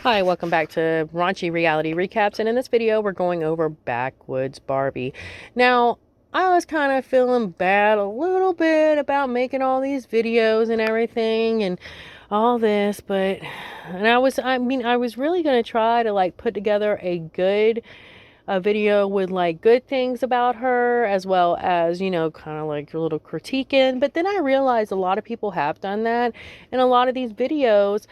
Hi, welcome back to Raunchy Reality Recaps, and in this video we're going over Backwoods Barbie. Now, I was kind of feeling bad a little bit about making all these videos and everything and all this, but I was really going to try to like put together a video with like good things about her, as well as, you know, kind of like a little critiquing. But then I realized a lot of people have done that, and a lot of these videos,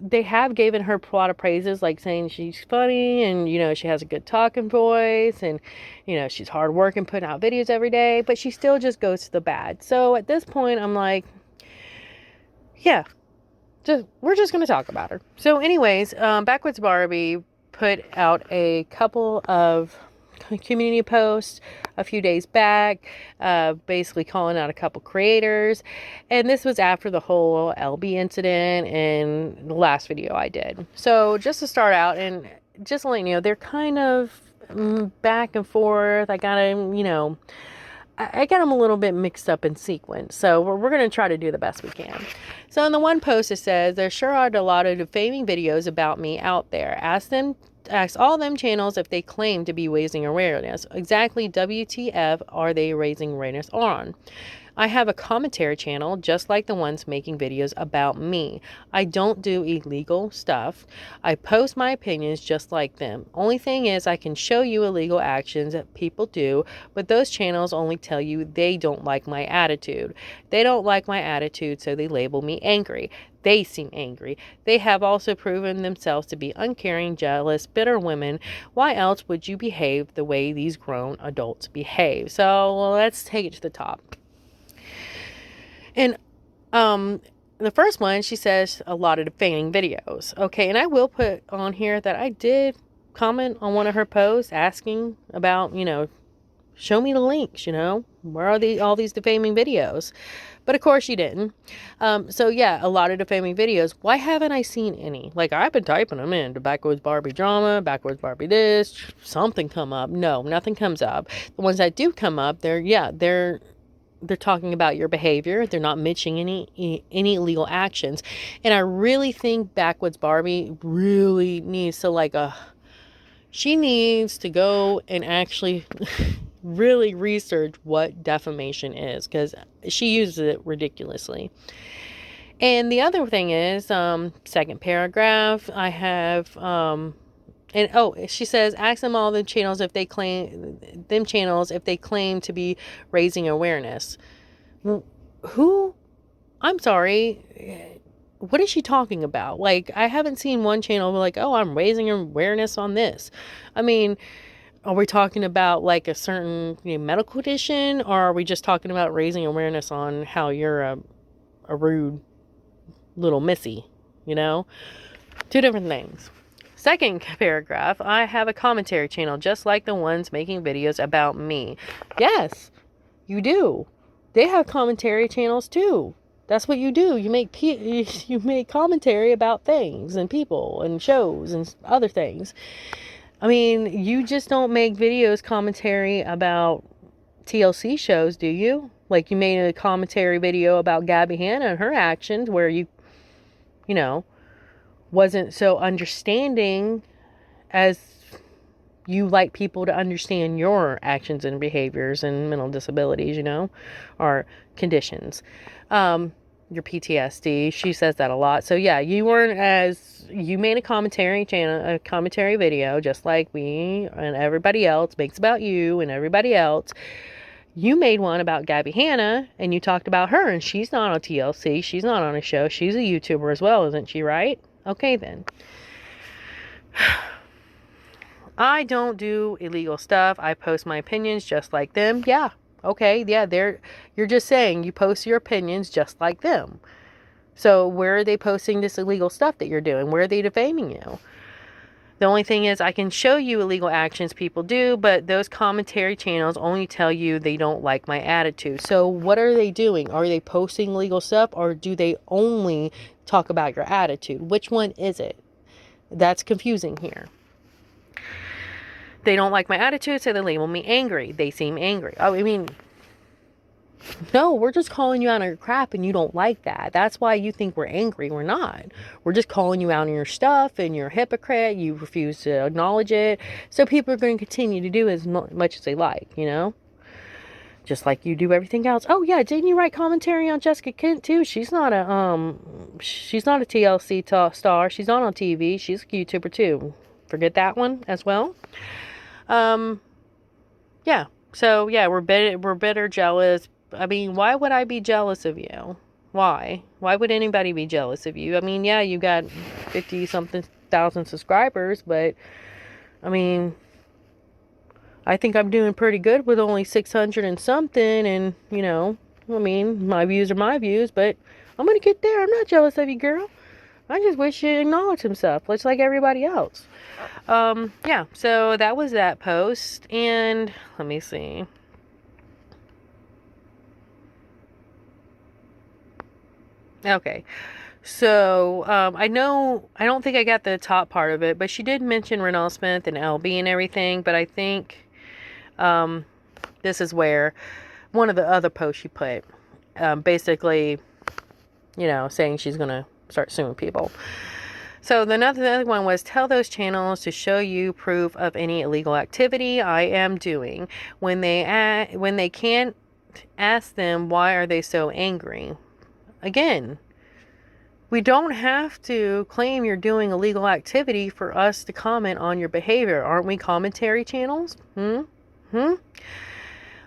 they have given her a lot of praises, like saying she's funny and, you know, she has a good talking voice and, you know, she's hard working, putting out videos every day, but she still just goes to the bad. So at this point, I'm like, yeah, we're just going to talk about her. So anyways, Backwoods Barbie put out a couple of community posts a few days back, basically calling out a couple creators, and this was after the whole ellebee incident and the last video I did. So just to start out, and just letting you know, they're kind of back and forth. I got them, you know, I got them a little bit mixed up in sequence, so we're going to try to do the best we can. So in the one post it says, there sure are a lot of defaming videos about me out there. Ask all them channels if they claim to be raising awareness. Exactly WTF are they raising awareness on? I have a commentary channel just like the ones making videos about me. I don't do illegal stuff. I post my opinions just like them. Only thing is I can show you illegal actions that people do, but those channels only tell you they don't like my attitude. They don't like my attitude, so they label me angry. They seem angry. They have also proven themselves to be uncaring, jealous, bitter women. Why else would you behave the way these grown adults behave? So let's take it to the top. And the first one, she says a lot of defaming videos. Okay, and I will put on here that I did comment on one of her posts asking about, you know, show me the links, you know, where are all these defaming videos? But of course she didn't. So yeah, a lot of defaming videos. Why haven't I seen any? Like, I've been typing them in to Backwoods Barbie drama, Backwoods Barbie this, something come up. No, nothing comes up. The ones that do come up, they're talking about your behavior. They're not mentioning any illegal actions. And I really think Backwoods Barbie really needs to she needs to go and actually really research what defamation is, because she uses it ridiculously. And the other thing is, second paragraph, I have, she says, ask them all the channels if they claim to be raising awareness. Who? I'm sorry. What is she talking about? Like, I haven't seen one channel like, oh, I'm raising awareness on this. I mean, are we talking about like a certain, you know, medical condition, or are we just talking about raising awareness on how you're a rude little missy, you know? Two different things. Second paragraph, I have a commentary channel just like the ones making videos about me. Yes, you do. They have commentary channels too. That's what you do. You make commentary about things and people and shows and other things. I mean, you just don't make videos commentary about TLC shows, do you? Like, you made a commentary video about Gabby Hanna and her actions where you know, wasn't so understanding as you like people to understand your actions and behaviors and mental disabilities, you know, or conditions. Your PTSD, she says that a lot. So yeah, you made a commentary video, just like me and everybody else makes about you and everybody else. You made one about Gabby Hanna, and you talked about her, and she's not on TLC. She's not on a show. She's a YouTuber as well, isn't she, right? Okay, then. I don't do illegal stuff. I post my opinions just like them. Yeah. Okay. Yeah. You're just saying you post your opinions just like them. So where are they posting this illegal stuff that you're doing? Where are they defaming you? The only thing is I can show you illegal actions people do, but those commentary channels only tell you they don't like my attitude. So what are they doing? Are they posting illegal stuff, or do they only talk about your attitude? Which one is it? That's confusing here. They don't like my attitude, so they label me angry. They seem angry. Oh, I mean, No, we're just calling you out on your crap and you don't like that. That's why you think we're angry. We're not. We're just calling you out on your stuff and you're a hypocrite. You refuse to acknowledge it. So people are going to continue to do as much as they like, you know? Just like you do everything else. Oh yeah, didn't you write commentary on Jessica Kent too? She's not a TLC star. She's not on TV. She's a YouTuber too. Forget that one as well. Yeah. So yeah, we're bitter, jealous. I mean, why would I be jealous of you? Why? Why would anybody be jealous of you? I mean, yeah, you got 50 something thousand subscribers, but I mean, I think I'm doing pretty good with only 600 and something, and you know, I mean, my views are my views, but I'm gonna get there. I'm not jealous of you, girl. I just wish you'd acknowledge himself, just like everybody else. Yeah, so that was that post, and let me see. Okay, so I don't think I got the top part of it, but she did mention renellesmith and ellebee and everything, but I think this is where one of the other posts she put, basically, you know, saying she's gonna start suing people. So the other one was, tell those channels to show you proof of any illegal activity I am doing. When they can't, ask them why are they so angry. Again, we don't have to claim you're doing illegal activity for us to comment on your behavior. Aren't we commentary channels?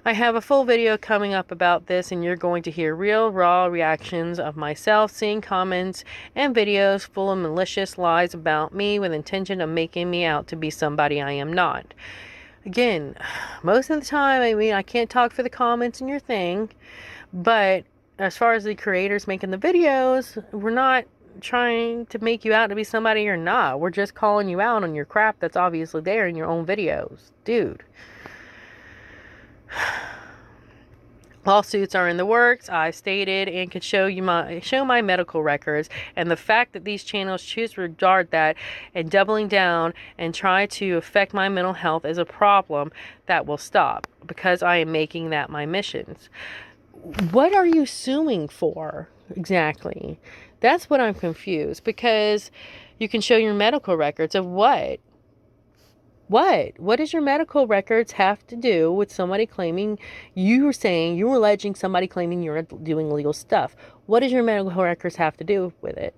I have a full video coming up about this, and you're going to hear real, raw reactions of myself seeing comments and videos full of malicious lies about me with intention of making me out to be somebody I am not. Again, most of the time, I mean, I can't talk for the comments in your thing, but as far as the creators making the videos, we're not trying to make you out to be somebody you're not. We're just calling you out on your crap that's obviously there in your own videos. Dude. Lawsuits are in the works, I stated, and could show my medical records. And the fact that these channels choose to regard that and doubling down and try to affect my mental health is a problem that will stop, because I am making that my missions. What are you suing for exactly? That's what I'm confused, because you can show your medical records of what? What does your medical records have to do with somebody claiming you were alleging somebody claiming you're doing illegal stuff? What does your medical records have to do with it?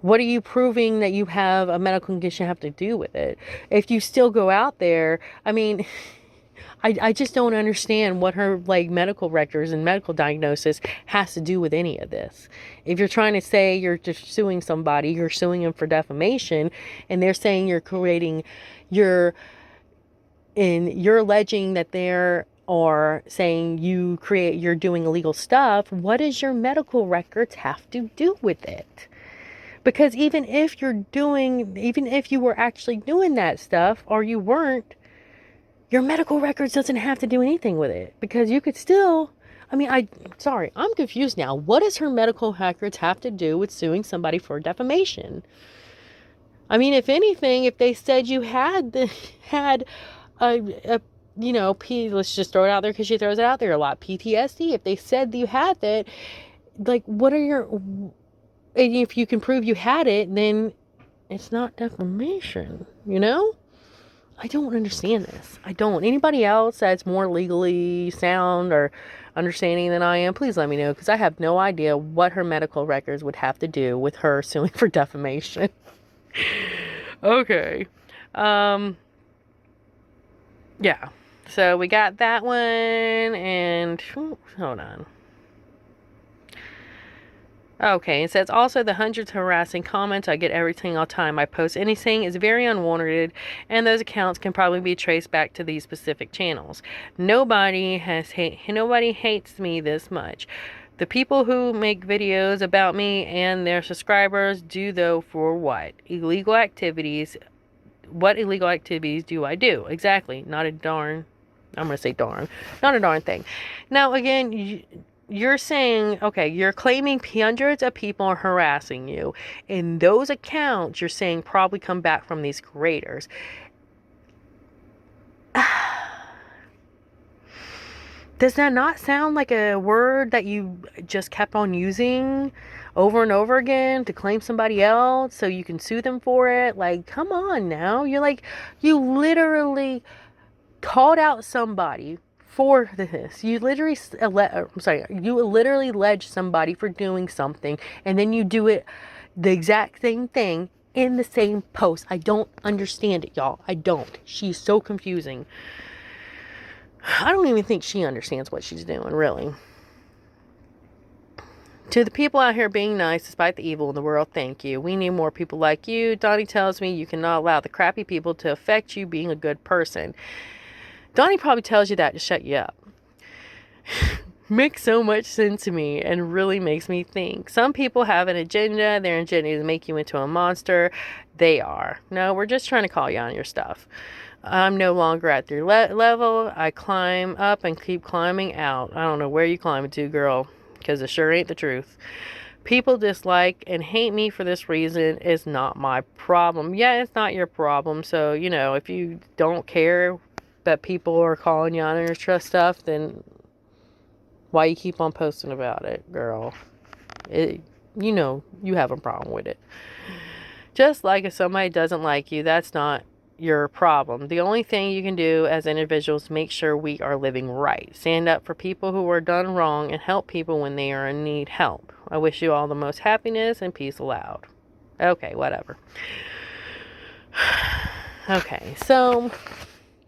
What are you proving that you have a medical condition have to do with it? If you still go out there, I mean, I just don't understand what her medical records and medical diagnosis has to do with any of this. If you're trying to say you're just suing somebody, you're suing them for defamation, and they're saying you're alleging that they're or saying you're doing illegal stuff, what does your medical records have to do with it? Because even if you were actually doing that stuff or you weren't, your medical records doesn't have to do anything with it, because you could still, I'm confused now. What does her medical records have to do with suing somebody for defamation? I mean, if anything, if they said you had let's just throw it out there because she throws it out there a lot, PTSD, if they said that you had that, if you can prove you had it, then it's not defamation, you know? I don't understand this. I don't. Anybody else that's more legally sound or understanding than I am, please let me know, because I have no idea what her medical records would have to do with her suing for defamation. Okay. Yeah. So we got that one, and hold on. Okay, it says also the hundreds of harassing comments I get every single time I post anything is very unwarranted, and those accounts can probably be traced back to these specific channels. Nobody hates me this much. The people who make videos about me and their subscribers do, though, for what? Illegal activities. What illegal activities do I do? Exactly. Not a darn thing. Now, again, you're saying, okay, you're claiming hundreds of people are harassing you. And those accounts, you're saying, probably come back from these creators. Does that not sound like a word that you just kept on using over and over again to claim somebody else so you can sue them for it? Like, come on now. You're like, you literally called out somebody for this. You literally, you literally alleged somebody for doing something, and then you do it the exact same thing in the same post. I don't understand it, y'all. I don't. She's so confusing. I don't even think she understands what she's doing, really. To the people out here being nice despite the evil in the world, thank you. We need more people like you. Donnie tells me you cannot allow the crappy people to affect you being a good person. Donnie probably tells you that to shut you up. Makes so much sense to me and really makes me think. Some people have an agenda. Their agenda is to make you into a monster. They are. No, we're just trying to call you on your stuff. I'm no longer at their level. I climb up and keep climbing out. I don't know where you climbing to, girl, because it sure ain't the truth. People dislike and hate me for this reason is not my problem. Yeah, it's not your problem. So, you know, if you don't care that people are calling you on your trust stuff, then why you keep on posting about it, girl? You know, you have a problem with it. Just like if somebody doesn't like you, that's not your problem. The only thing you can do as individuals, make sure we are living right. Stand up for people who are done wrong and help people when they are in need help. I wish you all the most happiness and peace aloud. Okay, whatever. Okay, so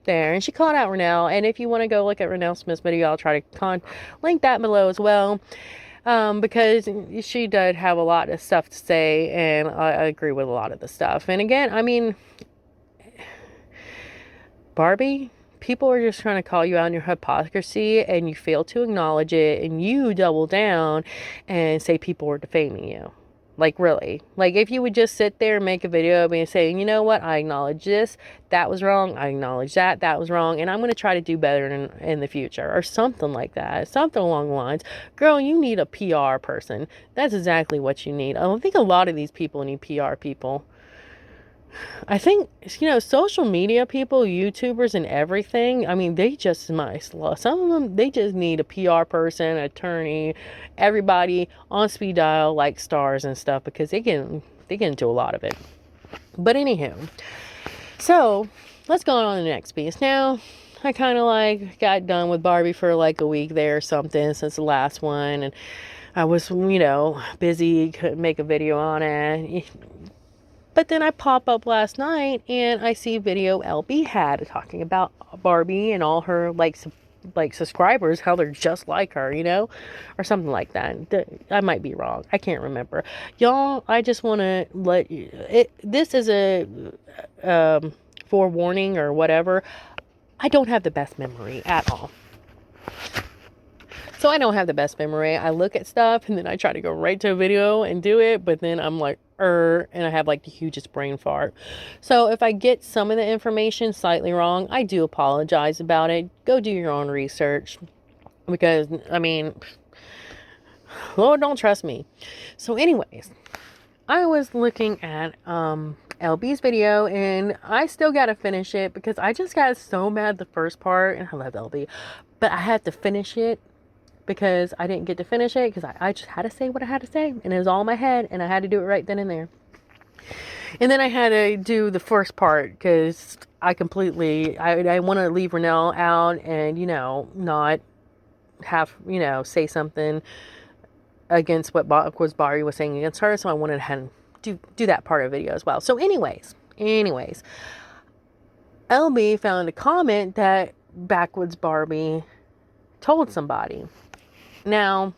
there. And she called out Renelle. And if you want to go look at Renellesmith's video, I'll try to link that below as well. Because she did have a lot of stuff to say, and I agree with a lot of the stuff. And again, I mean, Barbie, people are just trying to call you out on your hypocrisy, and you fail to acknowledge it, and you double down and say people are defaming you. Like, really. Like, if you would just sit there and make a video of me saying, you know what, I acknowledge this, that was wrong, I acknowledge that, that was wrong, and I'm going to try to do better in the future, or something like that, something along the lines. Girl, you need a PR person. That's exactly what you need. I think a lot of these people need PR people. I think, you know, social media people, YouTubers and everything, I mean, they just might. Some of them, they just need a PR person, attorney, everybody on speed dial like stars and stuff, because they get into a lot of it. But anywho, so let's go on to the next piece. Now, I kind of like got done with Barbie for like a week there or something since the last one, and I was, you know, busy, couldn't make a video on it. But then I pop up last night and I see a video ellebee had talking about Barbie and all her like subscribers, how they're just like her, you know, or something like that. I might be wrong. I can't remember. Y'all, I just want to let you, this is a forewarning or whatever. I don't have the best memory at all. So I don't have the best memory. I look at stuff and then I try to go right to a video and do it, but then I'm like, and I have like the hugest brain fart. So if I get some of the information slightly wrong, I do apologize about it. Go do your own research, because I mean, Lord, don't trust me. So anyways, I was looking at ellebee video, and I still got to finish it because I just got so mad the first part, and I love ellebee, but I had to finish it because I didn't get to finish it because I just had to say what I had to say, and it was all in my head, and I had to do it right then and there. And then I had to do the first part because I want to leave Renelle out and, you know, not have, you know, say something against what Barbi was saying against her. So I wanted to do that part of the video as well. So anyways, ellebee found a comment that backwoodsbarbi told somebody. Now,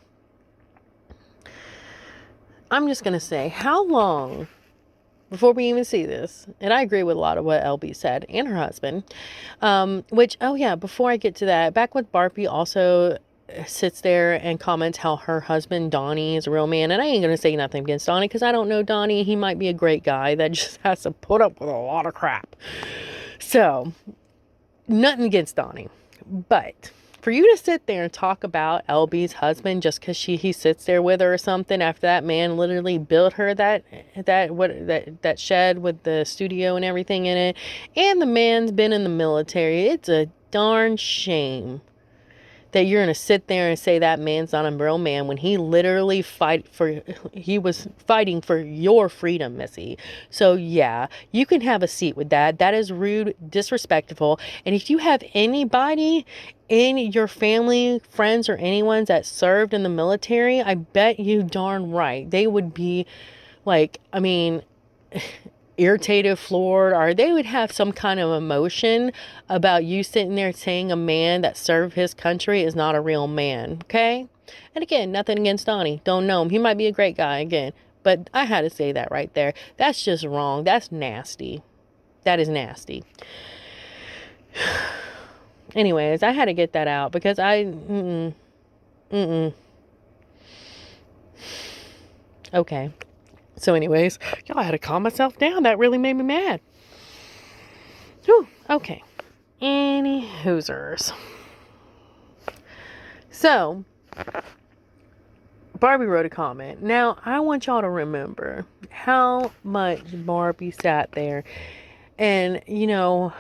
I'm just going to say, how long before we even see this? And I agree with a lot of what ellebee said, and her husband. Before I get to that, backwoodsbarbi also sits there and comments how her husband, Donnie, is a real man. And I ain't going to say nothing against Donnie because I don't know Donnie. He might be a great guy that just has to put up with a lot of crap. So, nothing against Donnie. But for you to sit there and talk about ellebee husband just because he sits there with her or something after that man literally built her that shed with the studio and everything in it, and the man's been in the military, it's a darn shame that you're going to sit there and say that man's not a real man when he literally he was fighting for your freedom, Missy. So yeah, you can have a seat with that. That is rude, disrespectful. And if you have anybody in your family, friends, or anyone that served in the military, I bet you darn right they would be like, I mean, irritated, floored, or they would have some kind of emotion about you sitting there saying a man that served his country is not a real man. Okay? And again, nothing against Donnie. Don't know him. He might be a great guy again. But I had to say that right there. That's just wrong. That's nasty. That is nasty. Anyways, I had to get that out because Okay. So anyways, y'all, I had to calm myself down. That really made me mad. Whew, okay. Any hoosers. So, Barbie wrote a comment. Now, I want y'all to remember how much Barbie sat there. And, you know,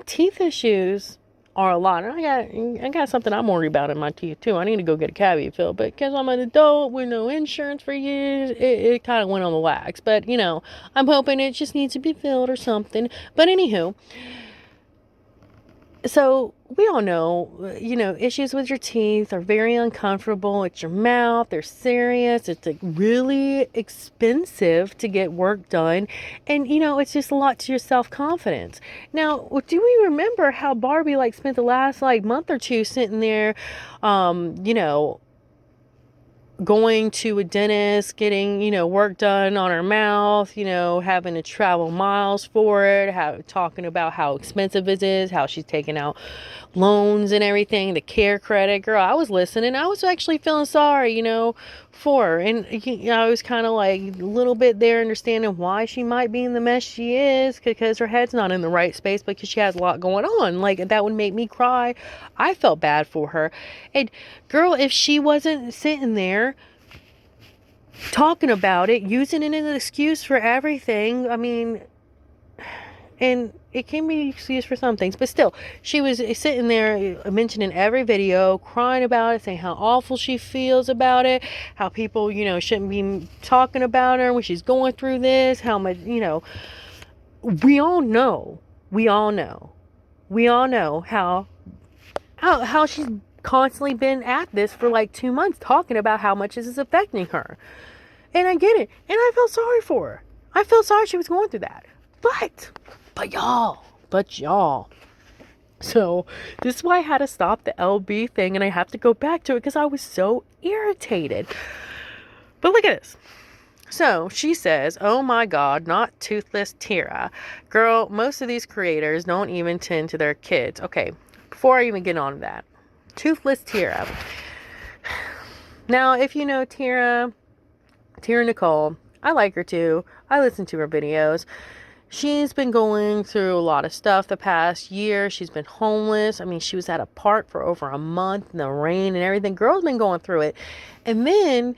teeth issues are a lot. And I got something I'm worried about in my teeth too. I need to go get a cavity filled, but because I'm an adult with no insurance for years, it kind of went on the wax. But you know, I'm hoping it just needs to be filled or something. But anywho, so we all know, you know, issues with your teeth are very uncomfortable. It's your mouth. They're serious. It's like really expensive to get work done. And, you know, it's just a lot to your self-confidence. Now, do we remember how Barbie like spent the last like month or two sitting there, you know, going to a dentist, getting, you know, work done on her mouth, you know, having to travel miles for it, talking about how expensive it is, how she's taking out loans and everything, the care credit. Girl, I was listening. I was actually feeling sorry, you know, for her. And you know, I was kind of like a little bit there understanding why she might be in the mess she is, because her head's not in the right space, because she has a lot going on. Like, that would make me cry. I felt bad for her. And girl, if she wasn't sitting there talking about it, using it as an excuse for everything, I mean, and it can be an excuse for some things, but still, she was sitting there mentioning every video, crying about it, saying how awful she feels about it, how people, you know, shouldn't be talking about her when she's going through this, how much, you know, we all know how she's constantly been at this for like 2 months, talking about how much this is affecting her. And I get it. And I felt sorry for her. I felt sorry she was going through that. But y'all. So this is why I had to stop the ellebee thing, and I have to go back to it because I was so irritated. But look at this. So she says, oh my God, not toothless Tira. Girl, most of these creators don't even tend to their kids. Okay, before I even get on to that, toothless Tira. Now, if you know Tira Nicole, I like her too. I listen to her videos. She's been going through a lot of stuff the past year. She's been homeless. I mean, she was at a park for over a month in the rain and everything. Girl's been going through it. And then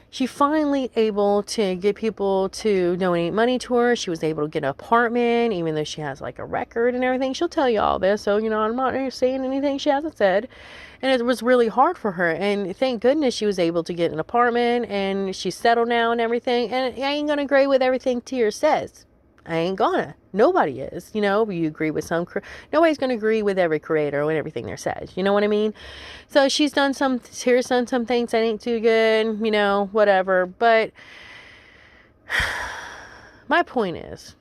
she finally able to get people to donate money to her. She was able to get an apartment, even though she has like a record and everything. She'll tell you all this. So, you know, I'm not saying anything she hasn't said. And it was really hard for her. And thank goodness she was able to get an apartment and she's settled now and everything. And I ain't going to agree with everything Tier says. I ain't gonna. Nobody is. You know, you agree with some. Nobody's going to agree with every creator and everything they says. You know what I mean? So Tier's done some things that ain't too good. You know, whatever. But my point is,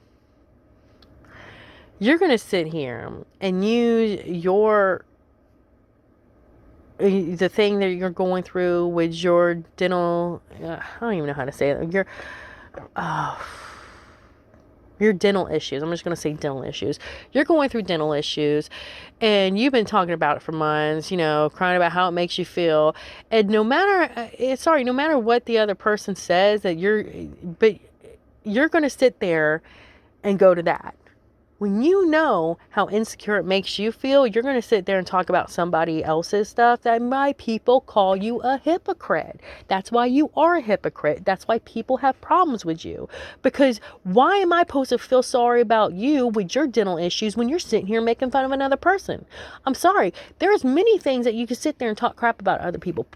you're going to sit here and use the thing that you're going through with your dental, I don't even know how to say it. Your dental issues. I'm just going to say dental issues. You're going through dental issues and you've been talking about it for months, you know, crying about how it makes you feel. And no matter what the other person says, you're going to sit there and go to that. when you know how insecure it makes you feel, you're going to sit there and talk about somebody else's stuff. That my people call you a hypocrite. That's why you are a hypocrite. That's why people have problems with you. Because why am I supposed to feel sorry about you with your dental issues when you're sitting here making fun of another person? I'm sorry. There's many things that you can sit there and talk crap about other people.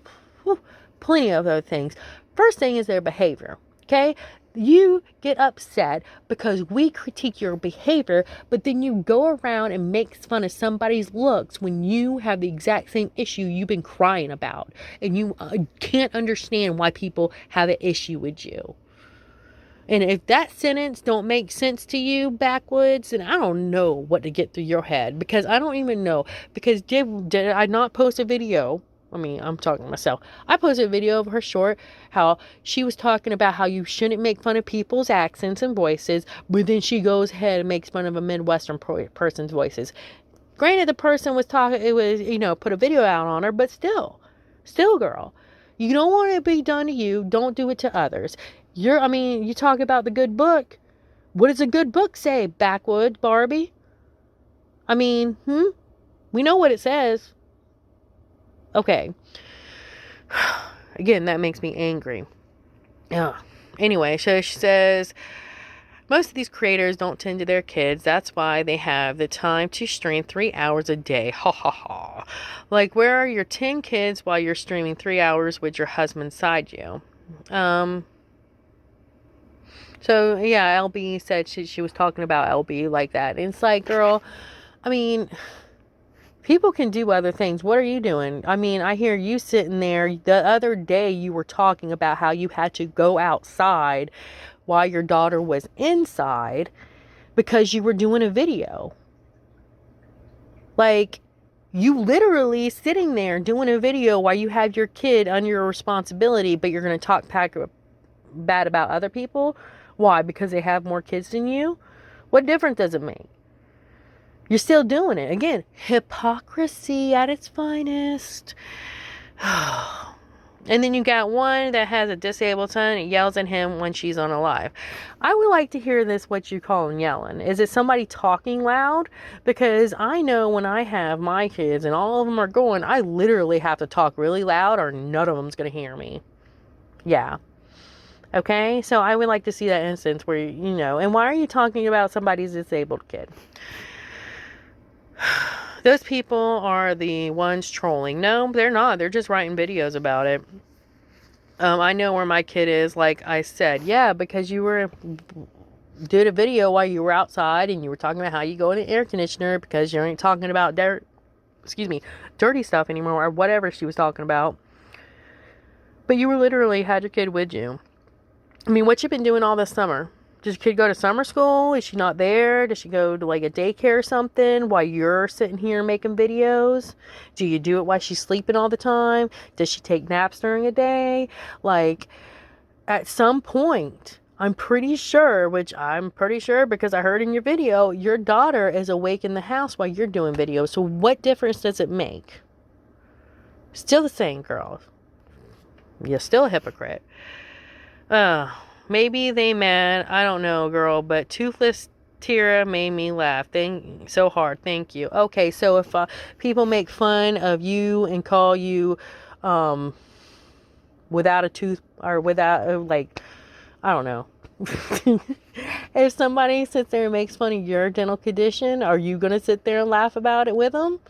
Whew, plenty of other things. First thing is their behavior. Okay? You get upset because we critique your behavior, but then you go around and make fun of somebody's looks when you have the exact same issue you've been crying about. And you can't understand why people have an issue with you. And if that sentence don't make sense to you, Backwoods, then I don't know what to get through your head. Because I don't even know. Because did I not post a video? I mean, I'm talking to myself. I posted a video of her short, how she was talking about how you shouldn't make fun of people's accents and voices, but then she goes ahead and makes fun of a Midwestern person's voices. Granted, the person was talking, it was, put a video out on her, but still, girl, you don't want it to be done to you. Don't do it to others. You talk about the good book. What does a good book say, backwoodsbarbi? We know what it says. Okay. Again, that makes me angry. Anyway, so she says, most of these creators don't tend to their kids. That's why they have the time to stream 3 hours a day. Ha ha ha. Like, where are your 10 kids while you're streaming 3 hours with your husband beside you? So, yeah, ellebee said she was talking about ellebee like that. And it's like, girl, people can do other things. What are you doing? I hear you sitting there. The other day you were talking about how you had to go outside while your daughter was inside because you were doing a video. Like, you literally sitting there doing a video while you have your kid under your responsibility, but you're going to talk bad about other people. Why? Because they have more kids than you? What difference does it make? You're still doing it. Again, hypocrisy at its finest. And then you got one that has a disabled son and yells at him when she's on a live. I would like to hear this, what you call yelling. Is it somebody talking loud? Because I know when I have my kids and all of them are going, I literally have to talk really loud or none of them's going to hear me. Yeah. Okay? So I would like to see that instance where, and why are you talking about somebody's disabled kid? Those people are the ones trolling. No, they're not. They're just writing videos about it. I know where my kid is, like I said. Yeah, because you did a video while you were outside and you were talking about how you go in an air conditioner because you ain't talking about dirty stuff anymore or whatever she was talking about. But you literally had your kid with you. What you been doing all this summer? Does your kid go to summer school? Is she not there? Does she go to like a daycare or something while you're sitting here making videos? Do you do it while she's sleeping all the time? Does she take naps during a day? Like, at some point, I'm pretty sure because I heard in your video, your daughter is awake in the house while you're doing videos. So what difference does it make? Still the same, girl. You're still a hypocrite. Maybe they mad. I don't know, girl. But Toothless Tira made me laugh. So hard. Thank you. Okay, so if people make fun of you and call you without a tooth or without I don't know. If somebody sits there and makes fun of your dental condition, are you gonna sit there and laugh about it with them?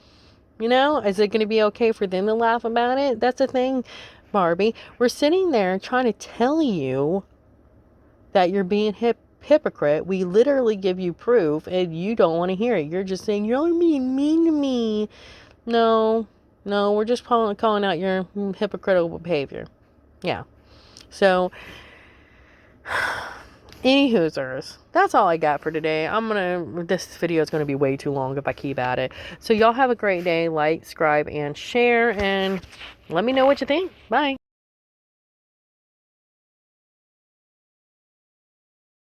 Is it gonna be okay for them to laugh about it? That's the thing, Barbie. We're sitting there trying to tell you that you're being hypocrite. We literally give you proof and you don't want to hear it. You're just saying, you're being mean to me. No, we're just calling out your hypocritical behavior. Yeah. So, any hoosers, that's all I got for today. This video is going to be way too long if I keep at it. So y'all have a great day. Like, subscribe, and share, and let me know what you think. Bye.